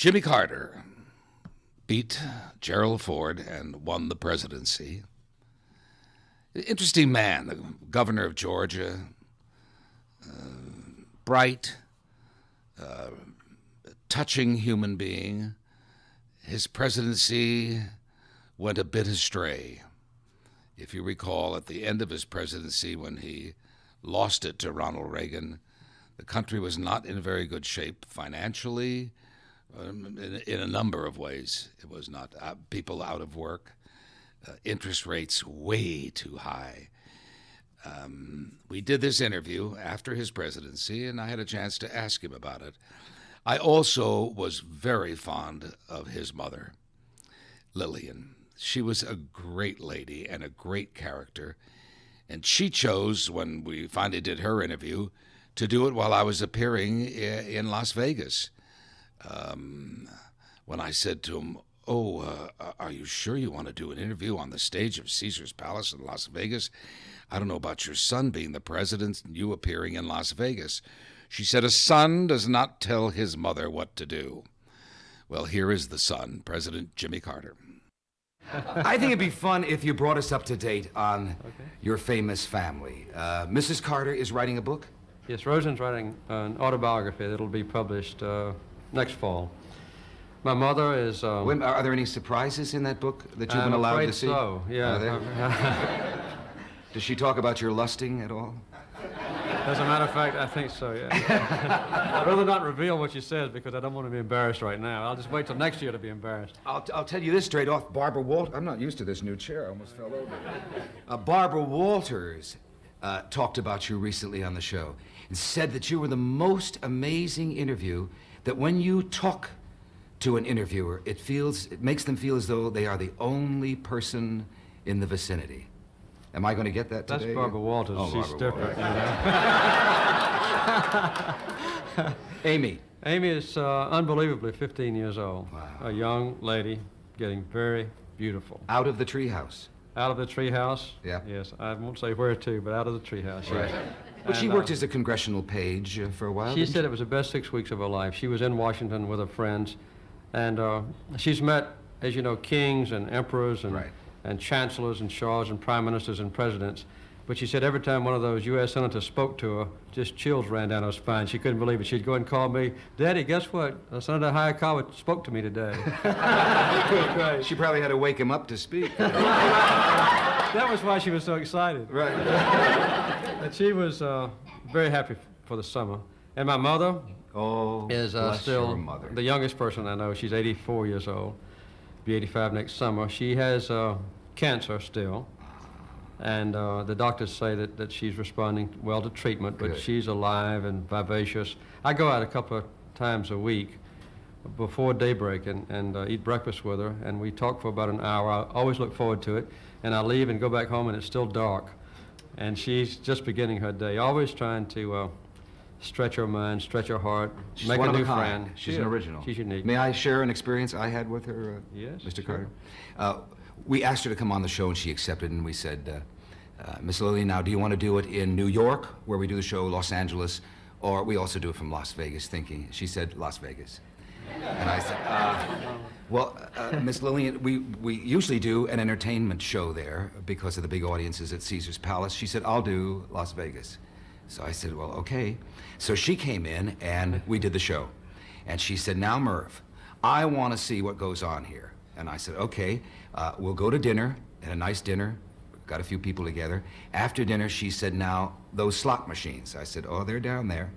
Jimmy Carter beat Gerald Ford and won the presidency. Interesting man, the governor of Georgia, bright, touching human being. His presidency went a bit astray. If you recall, at the end of his presidency, when he lost it to Ronald Reagan, the country was not in very good shape financially, in a number of ways. It was not people out of work, interest rates way too high. We did this interview after his presidency, and I had a chance to ask him about it. I also was very fond of his mother, Lillian. She was a great lady and a great character, and she chose, when we finally did her interview, to do it while I was appearing in Las Vegas. When I said to him, are you sure you want to do an interview on the stage of Caesar's Palace in Las Vegas? I don't know about your son being the president and you appearing in Las Vegas. She said, a son does not tell his mother what to do. Well, here is the son, President Jimmy Carter. I think it'd be fun if you brought us up to date on your famous family. Mrs. Carter is writing a book? Yes, Rosen's writing an autobiography that'll be published next fall. My mother is... are there any surprises in that book that you've been allowed to see? So, yeah. Are there? Does she talk about your lusting at all? As a matter of fact, I think so, yeah. I'd rather not reveal what she says because I don't want to be embarrassed right now. I'll just wait till next year to be embarrassed. I'll tell you this straight off. Barbara Walters... I'm not used to this new chair. I almost fell over. Barbara Walters talked about you recently on the show and said that you were the most amazing interview, that when you talk to an interviewer, it makes them feel as though they are the only person in the vicinity. Am I going to get that today? That's Barbara Walters. Oh, she's Barbara different. Walters. You know? Amy. Amy is unbelievably 15 years old. Wow. A young lady, getting very beautiful. Out of the treehouse. Out of the treehouse? Yeah. Yes, I won't say where to, but out of the treehouse. Right. Yes. But she worked as a congressional page for a while. She said it was the best 6 weeks of her life. She was in Washington with her friends, and she's met, as you know, kings and emperors and, right. and chancellors and shahs and prime ministers and presidents. But she said every time one of those U.S. senators spoke to her, just chills ran down her spine. She couldn't believe it. She'd go and call me, Daddy, guess what? Senator Hayakawa spoke to me today. She probably had to wake him up to speak. That was why she was so excited. Right. And she was very happy for the summer. And my mother is still the youngest person I know. She's 84 years old, be 85 next summer. She has cancer still. And the doctors say that she's responding well to treatment, but she's alive and vivacious. I go out a couple of times a week before daybreak and eat breakfast with her, and we talk for about an hour. I always look forward to it, and I leave and go back home, and it's still dark. And she's just beginning her day, always trying to stretch her mind, stretch her heart, she's make one a of new a kind. friend. She's an original. She's unique. May I share an experience I had with her, yes, Mr. sure. Carter? We asked her to come on the show, and she accepted, and we said, Miss Lillian, now do you want to do it in New York, where we do the show, Los Angeles, or we also do it from Las Vegas, thinking? She said, Las Vegas. And I said, Miss Lillian, we usually do an entertainment show there because of the big audiences at Caesar's Palace. She said, I'll do Las Vegas. So I said, well, okay. So she came in, and we did the show. And she said, now, Merv, I want to see what goes on here. And I said, okay, we'll go to dinner, and a nice dinner. Got a few people together. After dinner, she said, now, those slot machines. I said, oh, they're down there.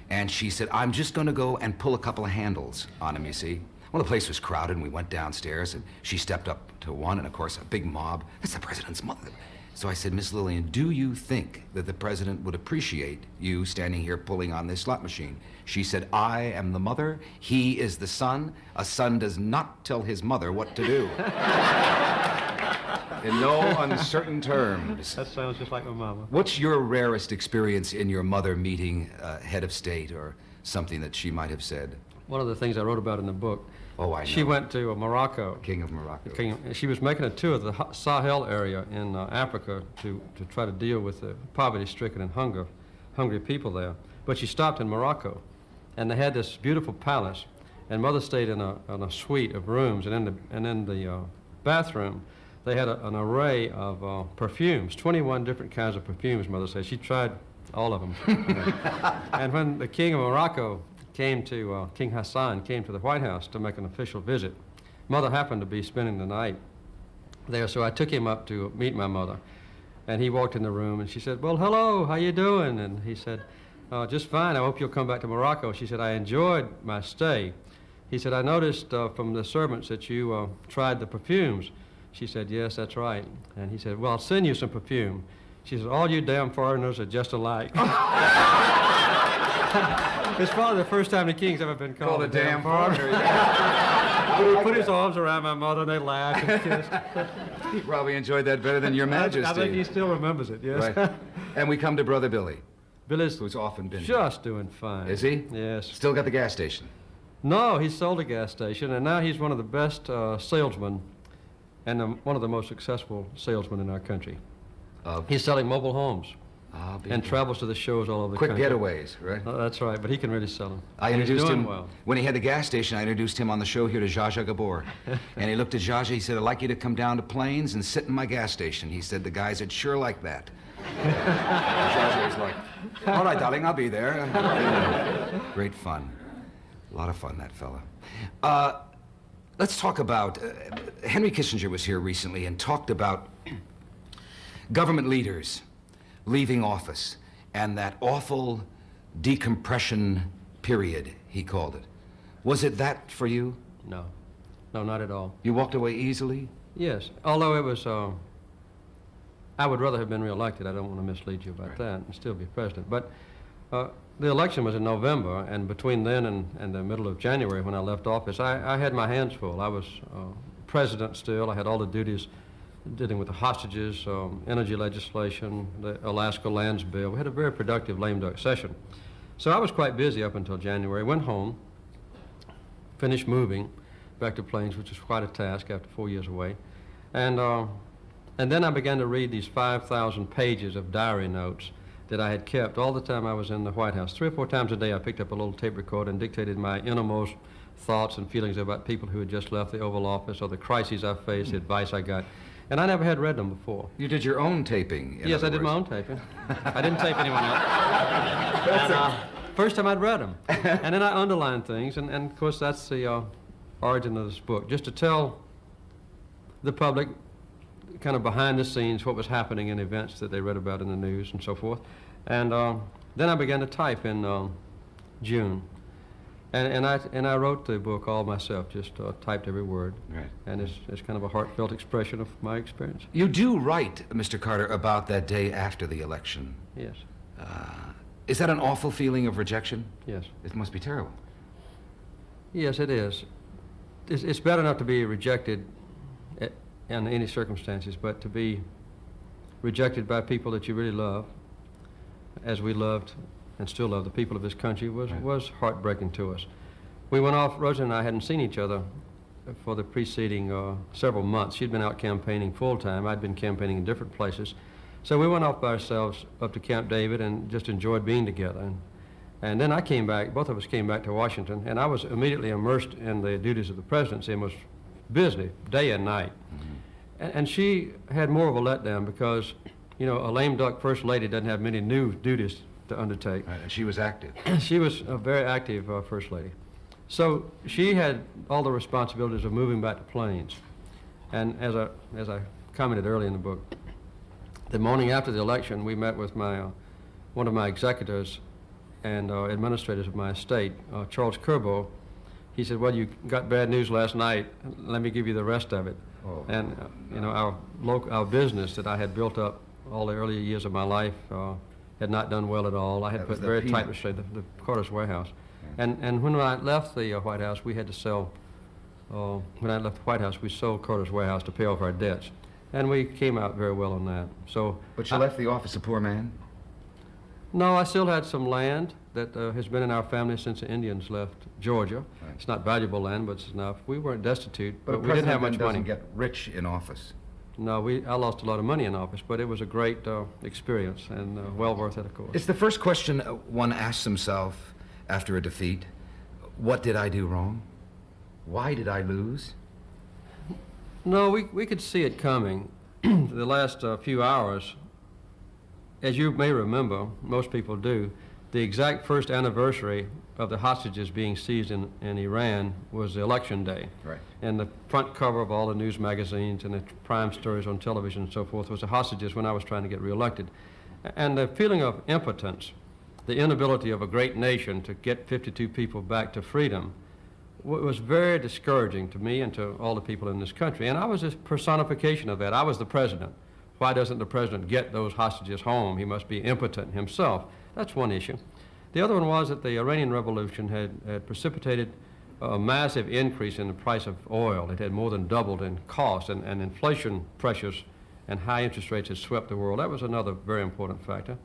And she said, I'm just going to go and pull a couple of handles on them, you see. Well, the place was crowded, and we went downstairs, and she stepped up to one, and of course, a big mob. That's the president's mother. So I said, Miss Lillian, do you think that the president would appreciate you standing here pulling on this slot machine? She said, I am the mother, he is the son. A son does not tell his mother what to do. In no uncertain terms. That sounds just like my mama. What's your rarest experience in your mother meeting head of state or something that she might have said? One of the things I wrote about in the book. Oh, I know. She went to Morocco. King of Morocco. She was making a tour of the Sahel area in Africa to try to deal with the poverty-stricken and hungry people there. But she stopped in Morocco, and they had this beautiful palace. And Mother stayed in a suite of rooms, and in the bathroom, they had an array of perfumes, 21 different kinds of perfumes, Mother said. She tried all of them. And when the King of Morocco came to, King Hassan came to the White House to make an official visit, Mother happened to be spending the night there, so I took him up to meet my mother. And he walked in the room, and she said, well, hello, how you doing? And he said, just fine, I hope you'll come back to Morocco. She said, I enjoyed my stay. He said, I noticed from the servants that you tried the perfumes. She said, yes, that's right. And he said, well, I'll send you some perfume. She said, all you damn foreigners are just alike. It's probably the first time the king's ever been called a damn foreigner. He put his arms around my mother, and they laughed and kissed. He probably enjoyed that better than your Majesty. I think he still remembers it, yes. Right. And we come to Brother Billy. Billy's who's often been just doing fine. Is he? Yes. Still got the gas station? No, he sold a gas station, and now he's one of the best salesmen and one of the most successful salesmen in our country. He's selling mobile homes and travels to the shows all over the country. Quick getaways, right? That's right, but he can really sell them. I introduced him, well. When he had the gas station, I introduced him on the show here to Zsa Zsa Gabor. And he looked at Zsa Zsa, he said, I'd like you to come down to Plains and sit in my gas station. He said, the guys would sure like that. Zsa Zsa was like, all right, darling, I'll be there. Great fun. A lot of fun, that fella. Let's talk about, Henry Kissinger was here recently and talked about government leaders leaving office and that awful decompression period, he called it. Was it that for you? No. No, not at all. You walked away easily? Yes, although it was, I would rather have been reelected. I don't want to mislead you about that and still be president. But the election was in November, and between then and the middle of January when I left office, I had my hands full. I was president still. I had all the duties dealing with the hostages, energy legislation, the Alaska Lands Bill. We had a very productive lame duck session. So I was quite busy up until January. Went home, finished moving back to Plains, which was quite a task after 4 years away. And then I began to read these 5,000 pages of diary notes that I had kept all the time I was in the White House. 3 or 4 times a day I picked up a little tape recorder and dictated my innermost thoughts and feelings about people who had just left the Oval Office or the crises I faced, the advice I got. And I never had read them before. You did your own taping, Yes, I did my own taping. I didn't tape anyone else. And, first time I'd read them. And then I underlined things, and of course that's the origin of this book, just to tell the public kind of behind the scenes what was happening in events that they read about in the news and so forth. And then I began to type in June. And I wrote the book all myself, just typed every word. Right. And it's kind of a heartfelt expression of my experience. You do write, Mr. Carter, about that day after the election. Yes. Is that an awful feeling of rejection? Yes. It must be terrible. Yes, it is. It's bad enough to be rejected in any circumstances, but to be rejected by people that you really love, as we loved and still love the people of this country, was heartbreaking to us. We went off, Rosa and I hadn't seen each other for the preceding several months. She'd been out campaigning full-time. I'd been campaigning in different places. So we went off by ourselves up to Camp David and just enjoyed being together. And then I came back, both of us came back to Washington, and I was immediately immersed in the duties of the presidency and was busy day and night. Mm-hmm. And she had more of a letdown because, you know, a lame duck first lady doesn't have many new duties to undertake. Right, and she was active. She was a very active first lady. So she had all the responsibilities of moving back to Plains. And as I commented early in the book, the morning after the election, we met with one of my executors and administrators of my estate, Charles Kerbo. He said, well, you got bad news last night. Let me give you the rest of it. Oh. And, you know, our business that I had built up all the earlier years of my life had not done well at all. I had put very tight restraint, the Carter's warehouse. Yeah. And when I left the White House, we had to sell, when I left the White House, we sold Carter's warehouse to pay off our debts. And we came out very well on that. So, but you left the office a poor man? No, I still had some land that has been in our family since the Indians left Georgia. Right. It's not valuable land, but it's enough. We weren't destitute, but we didn't have much money. Doesn't get rich in office. No, I lost a lot of money in office, but it was a great experience and well worth it, of course. It's the first question one asks himself after a defeat. What did I do wrong? Why did I lose? No, we could see it coming. The last few hours, as you may remember, most people do, the exact first anniversary of the hostages being seized in Iran was election day. Right. And the front cover of all the news magazines and the prime stories on television and so forth was the hostages when I was trying to get reelected. And the feeling of impotence, the inability of a great nation to get 52 people back to freedom, was very discouraging to me and to all the people in this country. And I was a personification of that. I was the president. Why doesn't the president get those hostages home? He must be impotent himself. That's one issue. The other one was that the Iranian Revolution had precipitated a massive increase in the price of oil. It had more than doubled in cost, and inflation pressures and high interest rates had swept the world. That was another very important factor.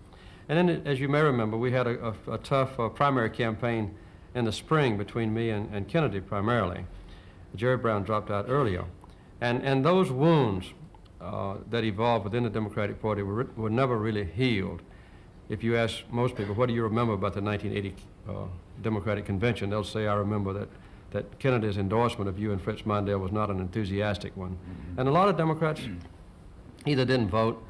And then, as you may remember, we had a tough primary campaign in the spring between me and Kennedy primarily. Jerry Brown dropped out earlier. And those wounds that evolved within the Democratic Party were never really healed. If you ask most people, what do you remember about the 1980 Democratic Convention, they'll say, I remember that Kennedy's endorsement of you and Fritz Mondale was not an enthusiastic one. Mm-hmm. And a lot of Democrats either didn't vote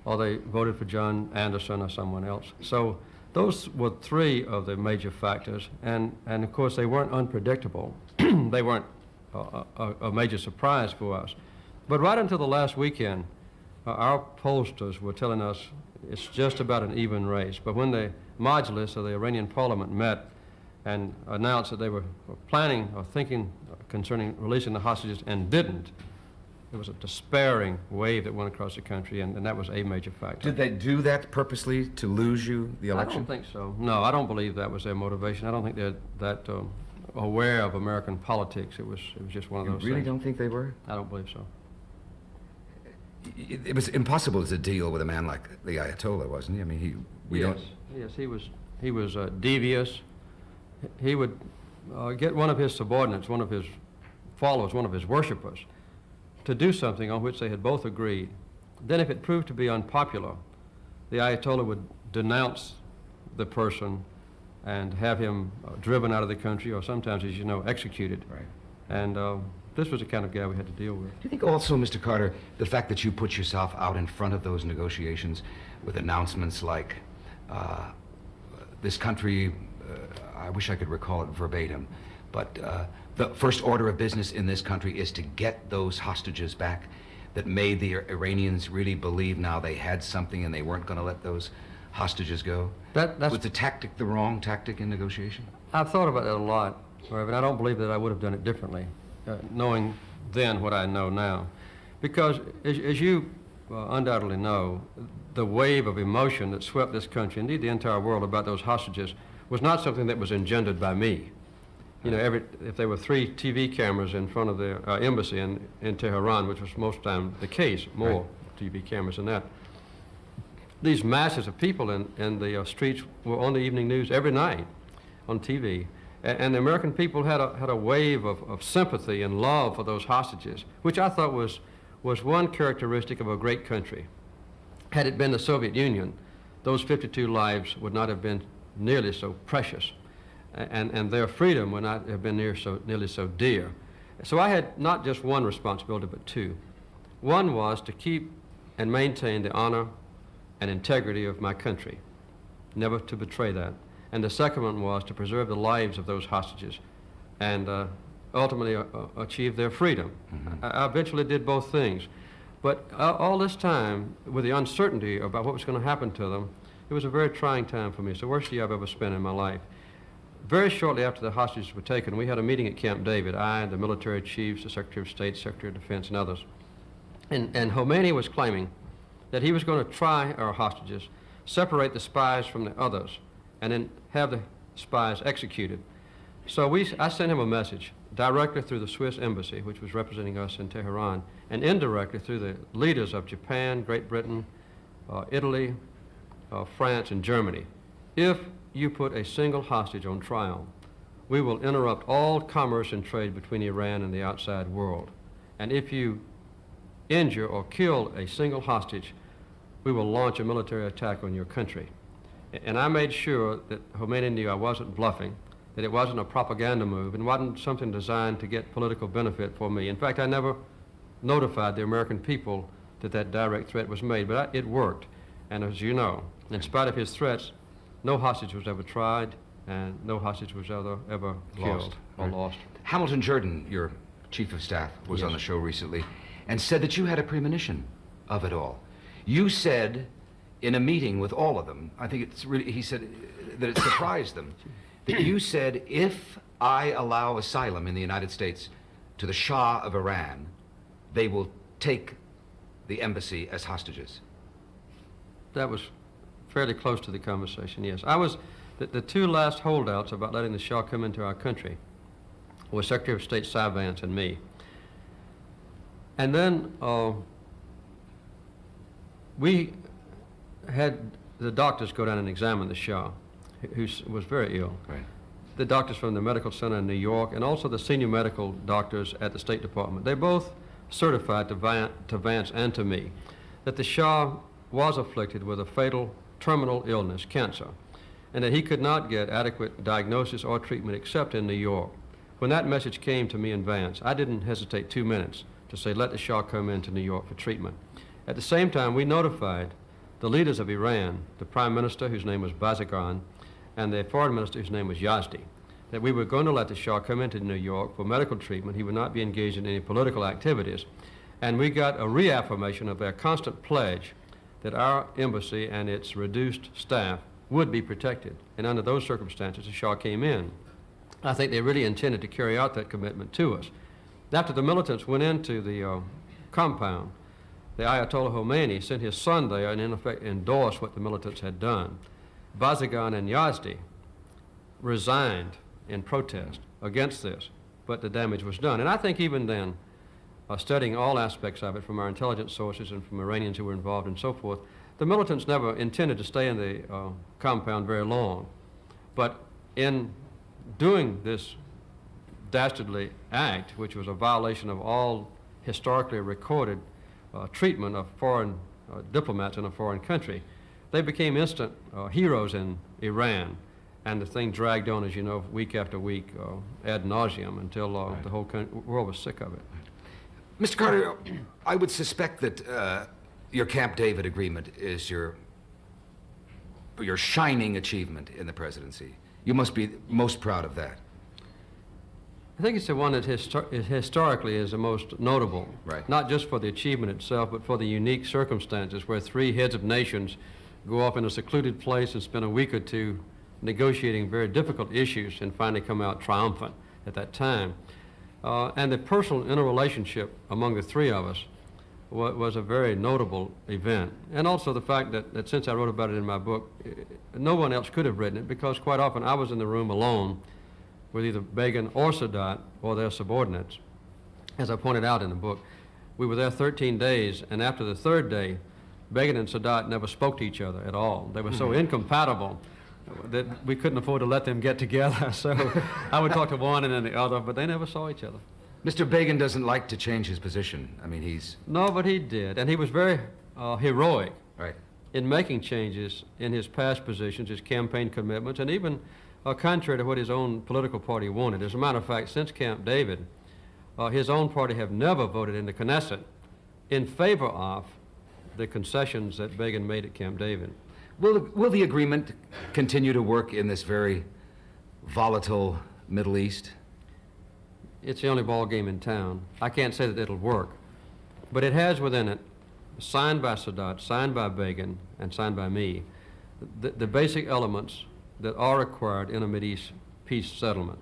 or they voted for John Anderson or someone else. So those were three of the major factors, and of course they weren't unpredictable. They weren't a major surprise for us. But right until the last weekend, our pollsters were telling us it's just about an even race. But when the Majlis of the Iranian parliament met and announced that they were planning or thinking concerning releasing the hostages and didn't, there was a despairing wave that went across the country, and that was a major factor. Did they do that purposely to lose you the election? I don't think so. No, I don't believe that was their motivation. I don't think they're that aware of American politics. It was just one of those things. You really don't think they were? I don't believe so. It was impossible to deal with a man like the Ayatollah, wasn't he? I mean, Yes, he was devious. He would get one of his subordinates, one of his followers, one of his worshipers, to do something on which they had both agreed. Then if it proved to be unpopular, the Ayatollah would denounce the person and have him driven out of the country, or sometimes, as you know, executed. Right. And this was the kind of guy we had to deal with. Do you think also, Mr. Carter, the fact that you put yourself out in front of those negotiations with announcements like, this country, I wish I could recall it verbatim, but the first order of business in this country is to get those hostages back, that made the Iranians really believe now they had something and they weren't going to let those hostages go? Was the tactic the wrong tactic in negotiation? I've thought about that a lot, Merv, and I don't believe that I would have done it differently, knowing then what I know now. Because, as you undoubtedly know, the wave of emotion that swept this country, indeed the entire world, about those hostages was not something that was engendered by me. You know, if there were 3 TV cameras in front of the embassy in Tehran, which was most of the time the case, more TV cameras than that, these masses of people in the streets were on the evening news every night on TV. And the American people had a wave of sympathy and love for those hostages, which I thought was one characteristic of a great country. Had it been the Soviet Union, those 52 lives would not have been nearly so precious, and their freedom would not have been nearly so dear. So I had not just one responsibility, but 2. One was to keep and maintain the honor and integrity of my country, never to betray that. And the second one was to preserve the lives of those hostages and ultimately achieve their freedom. Mm-hmm. I eventually did both things. But all this time, with the uncertainty about what was going to happen to them, it was a very trying time for me. It's the worst year I've ever spent in my life. Very shortly after the hostages were taken, we had a meeting at Camp David, I, the military chiefs, the Secretary of State, Secretary of Defense, and others. And Khomeini was claiming that he was going to try our hostages, separate the spies from the others, and then have the spies executed. So I sent him a message directly through the Swiss embassy, which was representing us in Tehran, and indirectly through the leaders of Japan, Great Britain, Italy, France, and Germany. If you put a single hostage on trial, we will interrupt all commerce and trade between Iran and the outside world. And if you injure or kill a single hostage, we will launch a military attack on your country. And I made sure that Khomeini knew I wasn't bluffing, that it wasn't a propaganda move and wasn't something designed to get political benefit for me. In fact, I never notified the American people that that direct threat was made, but it worked. And as you know, in spite of his threats, no hostage was ever tried, and no hostage was ever killed or lost. Hamilton Jordan, your chief of staff, was on the show recently and said that you had a premonition of it all. You said in a meeting with all of them, I think it's really, he said that it surprised them, that you said, if I allow asylum in the United States to the Shah of Iran, they will take the embassy as hostages. That was fairly close to the conversation, yes. I was, the two last holdouts about letting the Shah come into our country was Secretary of State Cy Vance and me. And then we had the doctors go down and examine the Shah, who was very ill. Right. The doctors from the medical center in New York and also the senior medical doctors at the State Department. They both certified to Vance and to me that the Shah was afflicted with a fatal terminal illness, cancer, and that he could not get adequate diagnosis or treatment except in New York. When that message came to me and Vance, I didn't hesitate 2 minutes to say, let the Shah come into New York for treatment. At the same time, we notified the leaders of Iran, the Prime Minister, whose name was Bazagan, and the Foreign Minister, whose name was Yazdi, that we were going to let the Shah come into New York for medical treatment. He would not be engaged in any political activities. And we got a reaffirmation of their constant pledge that our embassy and its reduced staff would be protected. And under those circumstances, the Shah came in. I think they really intended to carry out that commitment to us. After the militants went into the compound, the Ayatollah Khomeini sent his son there and in effect endorsed what the militants had done. Bazagan and Yazdi resigned in protest against this, but the damage was done. And I think even then, studying all aspects of it from our intelligence sources and from Iranians who were involved and so forth, the militants never intended to stay in the compound very long. But in doing this dastardly act, which was a violation of all historically recorded treatment of foreign diplomats in a foreign country, they became instant heroes in Iran. And the thing dragged on, as you know, week after week, ad nauseum, until the whole world was sick of it. Mr. Carter, I would suspect that your Camp David agreement is your shining achievement in the presidency. You must be most proud of that. I think it's the one that historically is the most notable, right. Not just for the achievement itself, but for the unique circumstances where three heads of nations go off in a secluded place and spend a week or two negotiating very difficult issues and finally come out triumphant at that time. And the personal interrelationship among the three of us was a very notable event. And also the fact that since I wrote about it in my book, no one else could have written it, because quite often I was in the room alone with either Begin or Sadat or their subordinates. As I pointed out in the book, we were there 13 days, and after the third day, Begin and Sadat never spoke to each other at all. They were so incompatible that we couldn't afford to let them get together. So I would talk to one and then the other, but they never saw each other. Mr. Begin doesn't like to change his position. I mean, he's... No, but he did, and he was very heroic right. in making changes in his past positions, his campaign commitments, and even contrary to what his own political party wanted. As a matter of fact, since Camp David, his own party have never voted in the Knesset in favor of the concessions that Begin made at Camp David. Will the agreement continue to work in this very volatile Middle East? It's the only ball game in town. I can't say that it'll work, but it has within it, signed by Sadat, signed by Begin, and signed by me, the basic elements that are required in a Mideast peace settlement.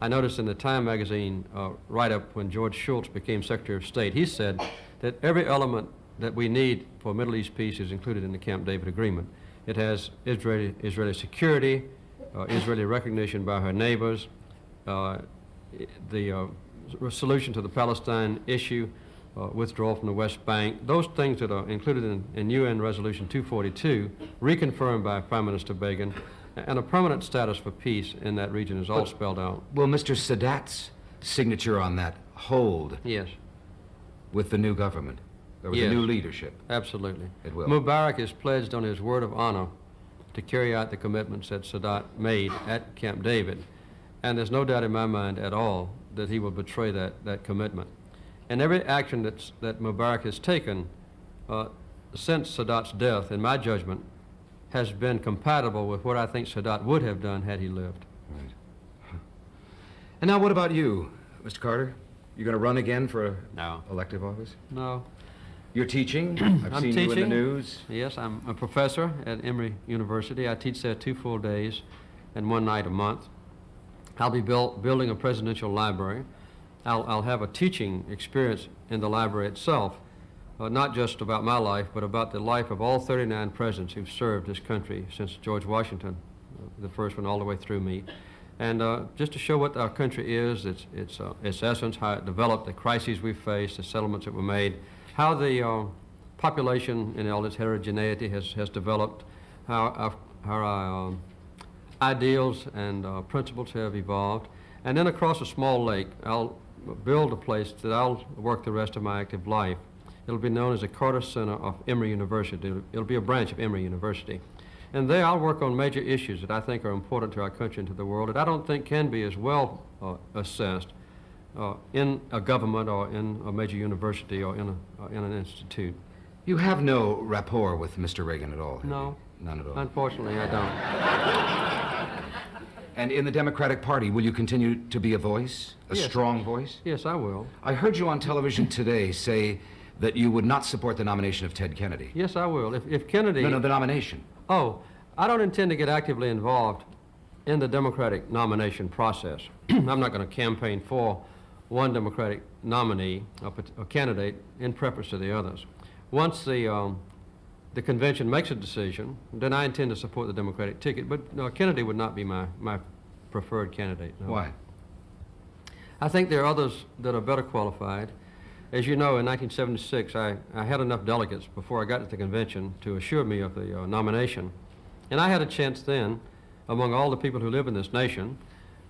I noticed in the Time magazine write-up when George Shultz became Secretary of State, he said that every element that we need for Middle East peace is included in the Camp David agreement. It has Israeli security, Israeli recognition by her neighbors, the solution to the Palestine issue, withdrawal from the West Bank, those things that are included in UN Resolution 242, reconfirmed by Prime Minister Begin, and a permanent status for peace in that region is all spelled out. Will Mr. Sadat's signature on that hold? Yes. With the new government? Or with the new leadership? Absolutely. It will. Mubarak is pledged on his word of honor to carry out the commitments that Sadat made at Camp David. And there's no doubt in my mind at all that he will betray that commitment. And every action that Mubarak has taken since Sadat's death, in my judgment, has been compatible with what I think Sadat would have done had he lived. Right. And now what about you, Mr. Carter? You going to run again for No. elective office? No. You're teaching? I've I'm seen teaching. you in the news. Yes, I'm a professor at Emory University. I teach there 2 full days and 1 night a month. I'll be building a presidential library. I'll have a teaching experience in the library itself, not just about my life, but about the life of all 39 presidents who've served this country since George Washington, the first one, all the way through me. And just to show what our country is, its essence, how it developed, the crises we faced, the settlements that were made, how the population in all its heterogeneity has developed, how our ideals and principles have evolved. And then across a small lake, I'll build a place that I'll work the rest of my active life. It'll be known as the Carter Center of Emory University. It'll be a branch of Emory University. And there I'll work on major issues that I think are important to our country and to the world that I don't think can be as well assessed in a government or in a major university or in an institute. You have no rapport with Mr. Reagan at all? No. None at all? Unfortunately, I don't. And in the Democratic Party, will you continue to be a voice, a Yes. strong voice? Yes, I will. I heard you on television today say that you would not support the nomination of Ted Kennedy. Yes, I will. If Kennedy... No, the nomination. Oh, I don't intend to get actively involved in the Democratic nomination process. I'm not going to campaign for one Democratic nominee, a candidate, in preference to the others. Once the convention makes a decision, then I intend to support the Democratic ticket, but no, Kennedy would not be my preferred candidate. No. Why? I think there are others that are better qualified. As you know, in 1976, I had enough delegates before I got to the convention to assure me of the nomination. And I had a chance then, among all the people who live in this nation,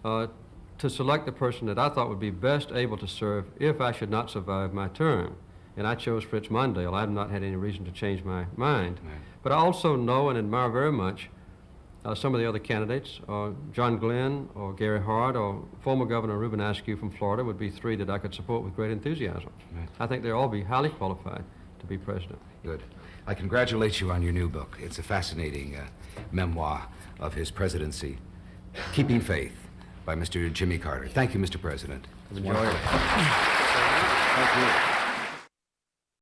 to select the person that I thought would be best able to serve if I should not survive my term. And I chose Fritz Mondale. I have not had any reason to change my mind. Right. But I also know and admire very much some of the other candidates. John Glenn or Gary Hart or former Governor Reuben Askew from Florida would be 3 that I could support with great enthusiasm. Right. I think they'll all be highly qualified to be president. Good. I congratulate you on your new book. It's a fascinating memoir of his presidency, Keeping Faith, by Mr. Jimmy Carter. Thank you, Mr. President. Enjoy it. Thank you.